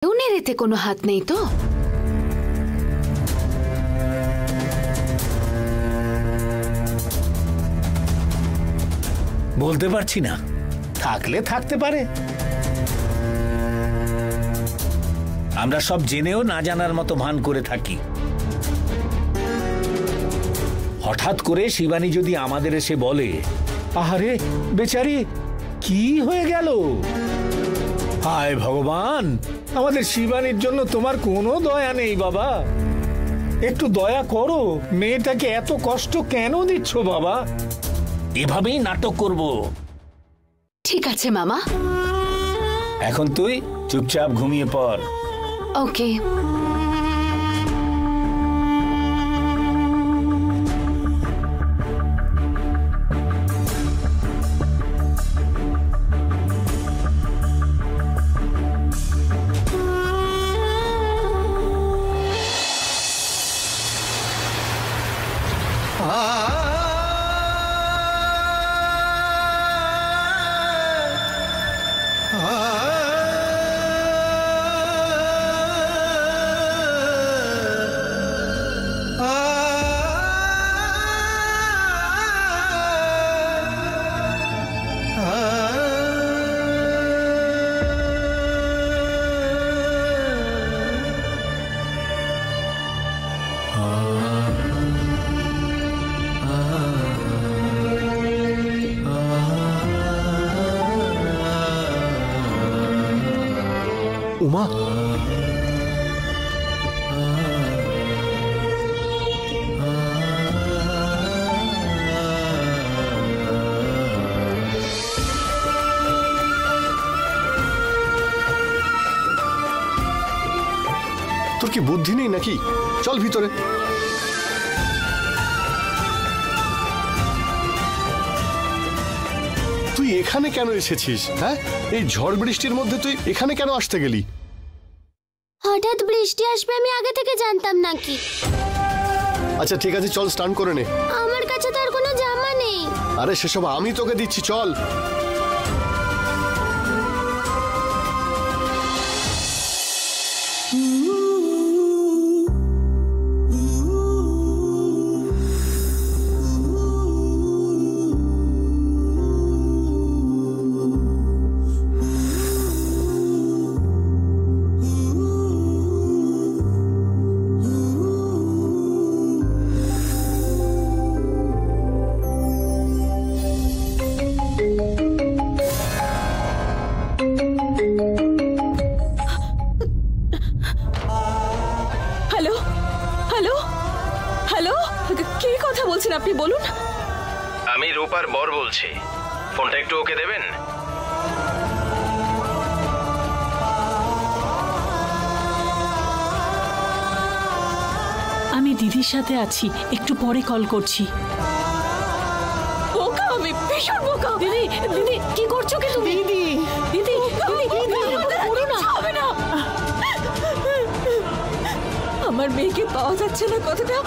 উনের এতে কোনো হাত নেই তো? বলতে পারছি না, থাকলে থাকতে পারে। আমরা সব জেনেও না জানার মতো ভান করে থাকি। হঠাৎ করে শিবানী যদি আমাদের এসে বলে, আহারে বেচারি কি হয়ে গেল, হায় ভগবান, আমাদের শিবানীর জন্য তোমার কোনো দয়া নেই বাবা, একটু দয়া করো, মেয়েটাকে এত কষ্ট কেন দিচ্ছ বাবা? এভাবেই নাটক করব। ঠিক আছে মামা, এখন তুই চুপচাপ ঘুমিয়ে পড়। ওকে। উমা, তোর কি বুদ্ধি নেই নাকি? চল ভিতরে। তুই এখানে কেন এসেছিস? হ্যাঁ, এই ঝড় বৃষ্টির মধ্যে তুই এখানে কেন আসতে গেলি? হঠাৎ বৃষ্টি আসবে আমি আগে থেকে জানতাম নাকি? আচ্ছা ঠিক আছে, চল স্নান করে নে। আমার কাছে তো আর কোনো জামা নেই। আরে সেসব আমি তোকে দিচ্ছি, চল। হ্যালো হ্যালো হ্যালো, কি কথা বলছেন আপনি? বলুন। আমি রূপার বর বলছি, ফোনটা একটু ওকে দেবেন? আমি দিদির সাথে আছি, একটু পরে কল করছি। বোকা আমি, ভীষণ বোকা। দিদি দিদি কি করছো কি তুমি? দিদি দিদি হবে না। আমার মেয়েকে পাওয়া যাচ্ছে না কথাটা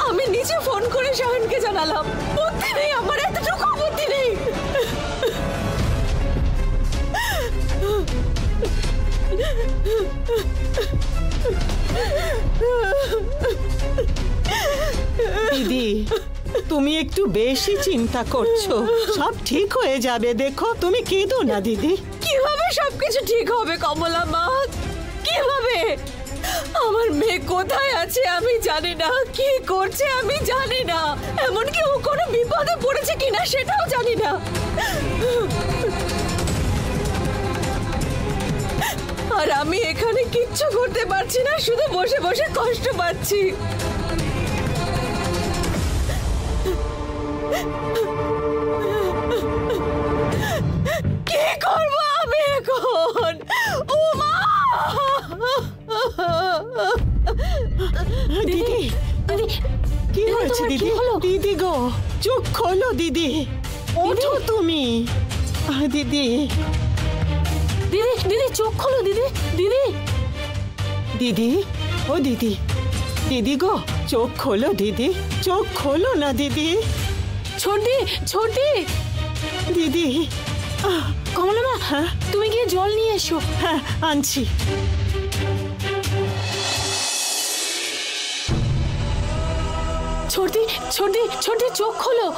আমি নিজে ফোন করে শাহিনকে জানালাম। বুদ্ধি নেই আমার, এতটুকু বুদ্ধি নেই। দিদি, তুমি একটু বেশি চিন্তা করছো। সব ঠিক হয়ে যাবে, দেখো। তুমি কেঁদো না দিদি। কিভাবে সবকিছু ঠিক হবে কমলা মা? কিভাবে? আমার মেয়ে কোথায় আছে আমি জানি না, কি করছে আমি জানি না, এমনকি ও কোনো বিপদে পড়েছে কিনা সেটাও জানি না। আর আমি এখানে কিচ্ছু করতে পারছি না, শুধু বসে বসে কষ্ট পাচ্ছি। কি করব আমি এখন? উমা! দিদি, কি হয়েছে দিদি? দিদি গো, চোখ খোলো দিদি, ওঠো তুমি। দিদি দিদি দিদি চোখ খোলো দিদি। দিদি দিদি, ও দিদি, দিদি গো, চোখ খোলো দিদি, চোখ খোলো না দিদি। ছোটি ছোটি দিদি। কমলা মা, তুমি গিয়ে জল নিয়ে এসো। হ্যাঁ, আনছি। ছোটদি ছোটদি ছোটদি চোখ খোলো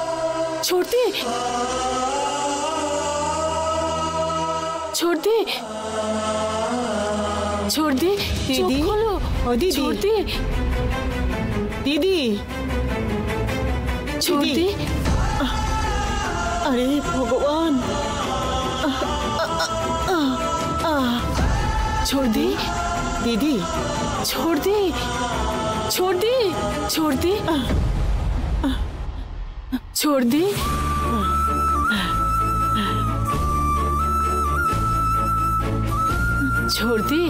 ছোটদি ছোটদি ছোটদি চোখ দিদি খোলো ও দিদি ছোটদি দিদি ছোটদি আরে ভগবান ছোটদি দিদি ছোটদি ছোটদি ছোটদি ছোটদি ছোটদি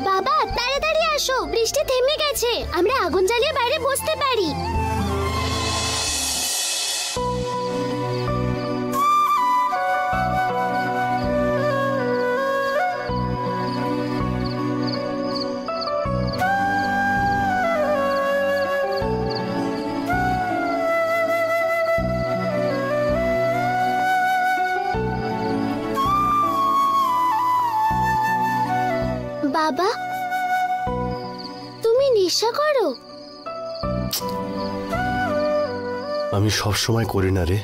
বাবা তাড়াতাড়ি আসো, বৃষ্টি থেমে গেছে, আমরা আগুন জ্বালিয়ে বাইরে বসতে পারি। বাবা তুমি নেশা করো? আমি সব সময় করি না রে,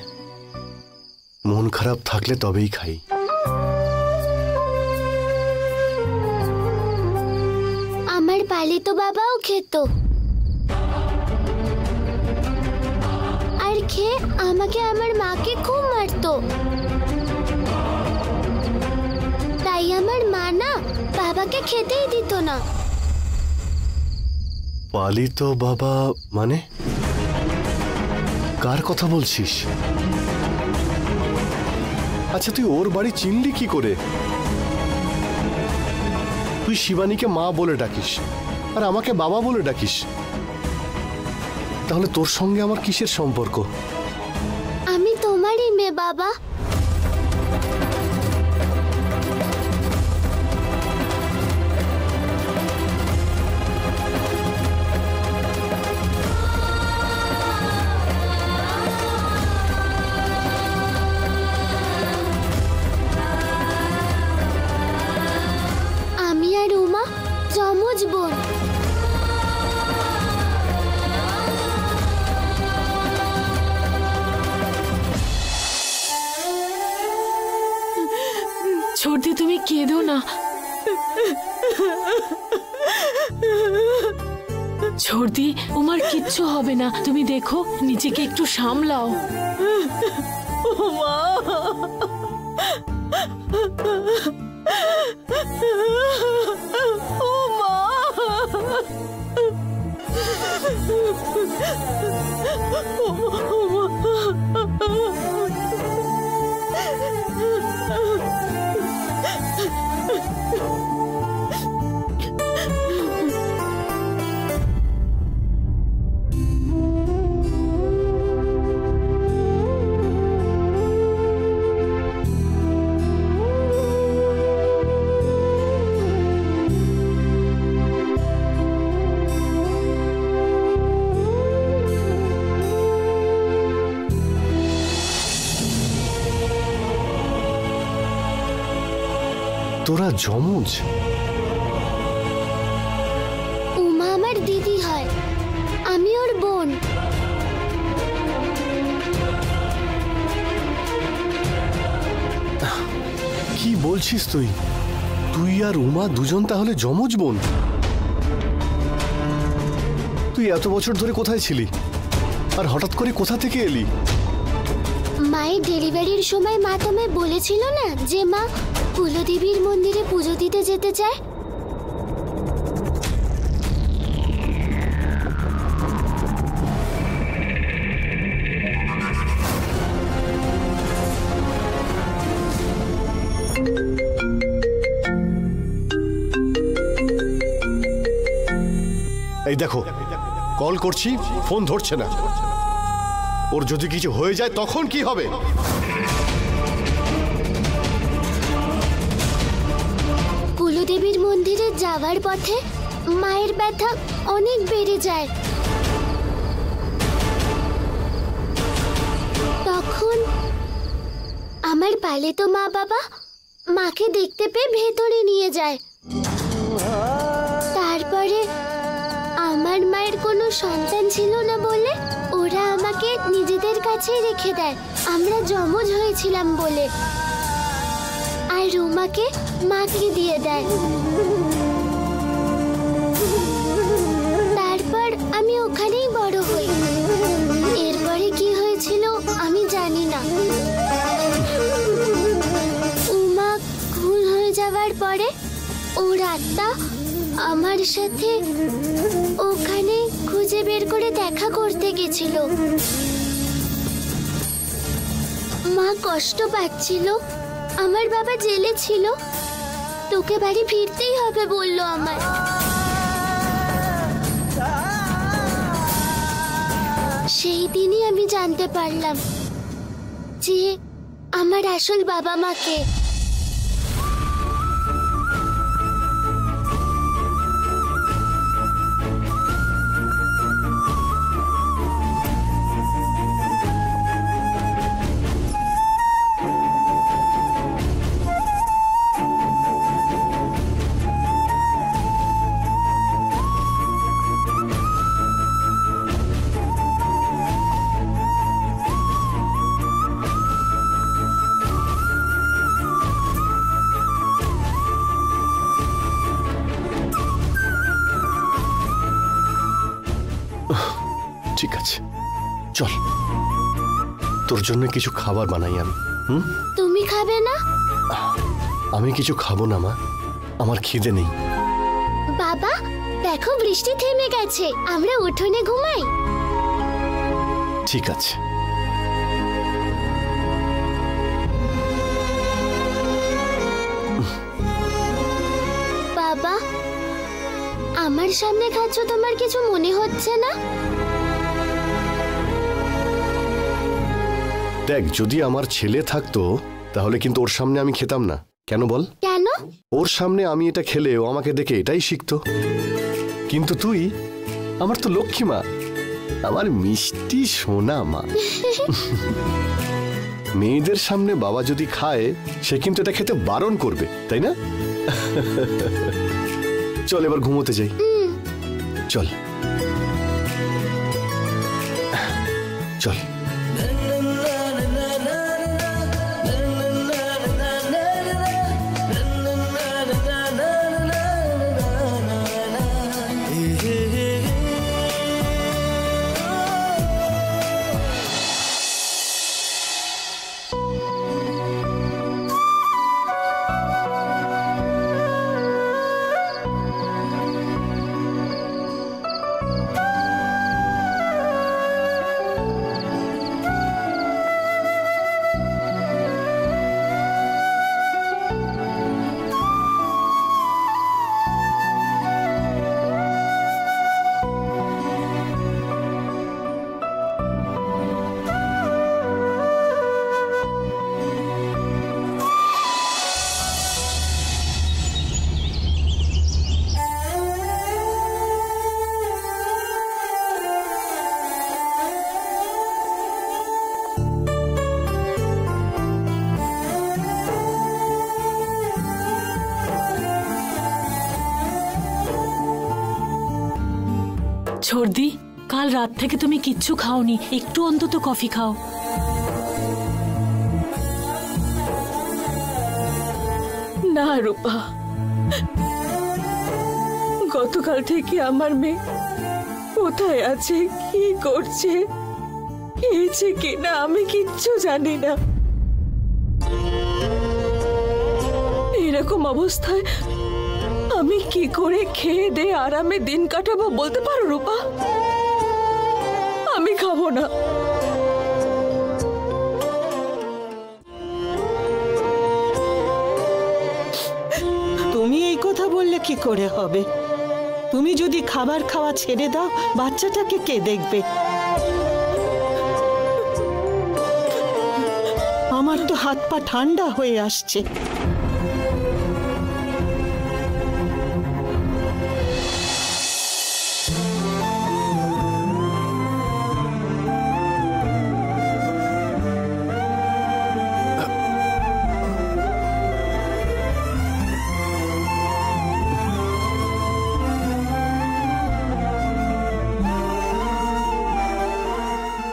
মন খারাপ থাকলে তবেই খাই। আমার পালিত বাবাও খেত, আর খেয়ে আমাকে আমার মাকে খুব মারতো। তাই আমার মা না বাবাকে খেতেই দিত না। পালিত বাবা মানে কার কথা বলছিস? আচ্ছা তুই ওর বাড়ি চিনলি কি করে? তুই শিবানীকে মা বলে ডাকিস আর আমাকে বাবা বলে ডাকিস, তাহলে তোর সঙ্গে আমার কিসের সম্পর্ক? আমি তোমারই মেয়ে বাবা। আমি আর উমা যমজ বোন। ছোটদি তুমি কেঁদো না ছোটদি, তোমার কিচ্ছু হবে না, তুমি দেখো নিজেকে একটু সামলাও। মা ও মা তোরা যমজ? উমা আমার দিদি হয়, আমি ওর বোন। কি বলছিস তুই? তুই আর উমা দুজন তাহলে যমজ বোন? তুই এত বছর ধরে কোথায় ছিলি আর হঠাৎ করে কোথা থেকে এলি? মায়ের ডেলিভারির সময় মা তোমায় বলেছিল না যে মা কুলদেবীর মন্দিরে পুজো দিতে যেতে চায়? এই দেখো কল করছি, ফোন ধরছে না। ওর যদি কিছু হয়ে যায় তখন কি হবে? কুলদেবীর মন্দিরে যাওয়ার পথে মায়ের ব্যথা অনেক বেড়ে যায়। তখন আমার পালিত মা বাবা মাকে দেখতে পেয়ে ভেতরে নিয়ে যায়। তারপরে আমার মায়ের কোনো সন্তান ছিল না বলে ওরা আমাকে নিজেদের কাছেই রেখে দেয়, আমরা যমজ হয়েছিলাম বলে। আর রুমাকে মাকে দিয়ে দেয়। তারপর আমি ওখানেই বড় হই। এরপরে কি হয়েছিল আমি জানি না। উমা খুন হয়ে যাওয়ার পরে ওর আত্মা আমার সাথে ওখানে খুঁজে বের করে দেখা করতে গেছিল। মা কষ্ট পাচ্ছিল, আমার বাবা জেলে ছিল, তোকে বাড়ি ফিরতেই হবে বললো আমার। সেই দিনই আমি জানতে পারলাম যে আমার আসল বাবা মাকে। ঠিক আছে, চল, তোর জন্য কিছু খাবার বানাই আমি। তুমি খাবে না? আমি কিছু খাবো না মা, আমার খিদে নেই। বাবা দেখো বৃষ্টি থেমে গেছে, আমরা উঠোনে ঘুমাই। ঠিক আছে। বাবা আমার সামনে খাচ্ছ, তোমার কিছু মনে হচ্ছে না? দেখ, যদি আমার ছেলে থাকতো তাহলে কিন্তু ওর সামনে আমি খেতাম না। কেন বল? কেন? ওর সামনে আমি এটা খেলে ও আমাকে দেখে এটাই শিখতো। কিন্তু তুই আমার তো লক্ষ্মী মা, আমার মিষ্টি সোনা মা। মেয়েদের সামনে বাবা যদি খায় সে কিন্তু এটা খেতে বারণ করবে, তাই না? চল এবার ঘুমোতে যাই। চল চল। ছোড়দি, কাল রাত থেকে তুমি কিচ্ছু খাওনি, একটু অন্তত কফি খাও। না রূপা, গতকাল থেকে আমার মেয়ে কোথায় আছে, কি করছে, খেয়েছে কিনা আমি কিচ্ছু জানি না। এরকম অবস্থায় আমি কি করে খেয়ে দে আরামে দিন কাটাবো বলতে পারো রূপা? আমি খাবো না। তুমি এই কথা বললে কি করে হবে? তুমি যদি খাবার খাওয়া ছেড়ে দাও, বাচ্চাটাকে কে দেখবে? আমার তো হাত পা ঠান্ডা হয়ে আসছে।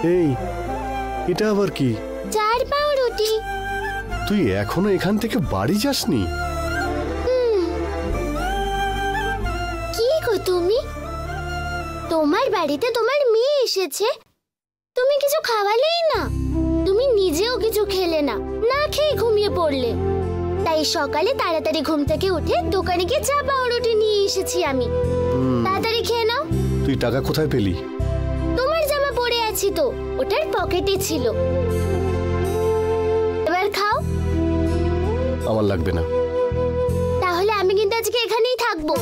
এই এটা আবার কি? 4 পাউরুটি। তুই এখনো এখান থেকে বাড়ি যাসনি? কি গো তুমি? তোমার বাড়িতে তোমার মেয়ে এসেছে, তুমি কিছু খাওয়ালেই না, তুমি নিজেও কিছু খেলে না, না খেয়ে ঘুমিয়ে পড়লে। তাই সকালে তাড়াতাড়ি ঘুম থেকে উঠে দোকানে গিয়ে চা পাউরুটি নিয়ে এসেছি আমি। তাড়াতাড়ি খেয়ে নাও। তুই টাকা কোথায় পেলি? তোমার জামা পরে আছি তো, ওটার পকেটে ছিল। এবার খাও। আমার লাগবে না। তাহলে আমি কিন্তু আজকে এখানেই থাকবো।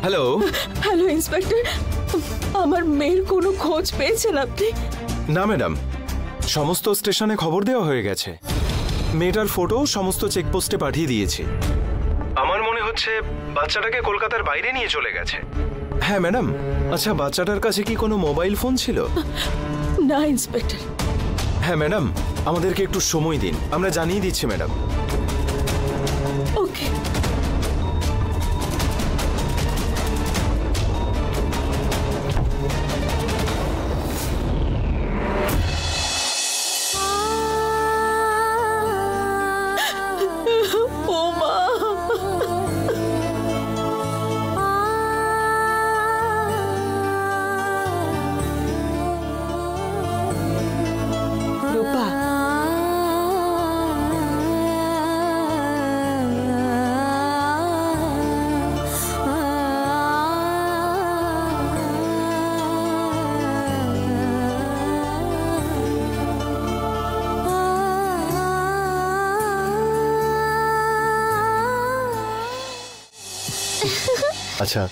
হ্যালো। হ্যালো ইন্সপেক্টর, আমার মেয়ের কোনো খোঁজ পেয়েছেন আপনি? না ম্যাডাম, সমস্ত স্টেশনে খবর দেওয়া হয়ে গেছে। মেয়েটার ফটো সমস্ত চেকপোস্টে পাঠিয়ে দিয়েছি। আমার মনে হচ্ছে বাচ্চাটাকে কলকাতার বাইরে নিয়ে চলে গেছে। হ্যাঁ ম্যাডাম। আচ্ছা, বাচ্চাটার কাছে কি কোনো মোবাইল ফোন ছিল? না ইন্সপেক্টর। হ্যাঁ ম্যাডাম, আমাদেরকে একটু সময় দিন, আমরা জানিয়ে দিচ্ছি ম্যাডাম। ওকে। আচ্ছা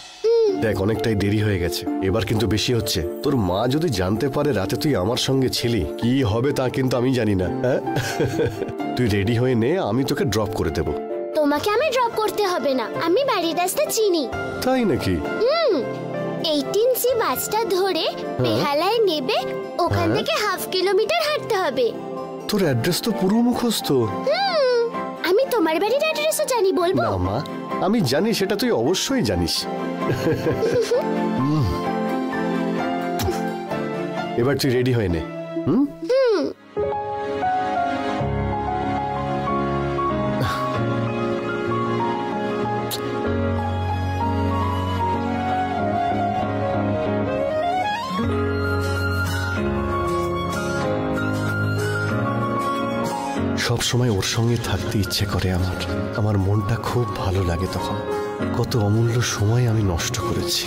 দেখ, অনেকটাই দেরি হয়ে গেছে, এবার কিন্তু বেশি হচ্ছে। তোর মা যদি জানতে পারে রাতে তুই আমার সঙ্গে ছিলি, কি হবে তা কিন্তু আমি জানি না। তুই রেডি হয়ে নে, আমি তোকে ড্রপ করে দেব। তোমাকে আমি ড্রপ করতে হবে না, আমি বাড়ির রাস্তা চিনি। তাই নাকি? 18C বাসটা ধরে বেহালায় নেবে, ওখান থেকে হাফ কিলোমিটার হাঁটতে হবে। তোর অ্যাড্রেস তো পুরো মুখস্থ। আমি তোমার বাড়ির অ্যাড্রেসও জানি, বলবো? না মা, আমি জানি, সেটা তুই অবশ্যই জানিস। এবার তুই রেডি হয়ে নে। সব সময় ওর সঙ্গে থাকতে ইচ্ছে করে আমার মনটা খুব ভালো লাগে তখন। কত অমূল্য সময় আমি নষ্ট করেছি।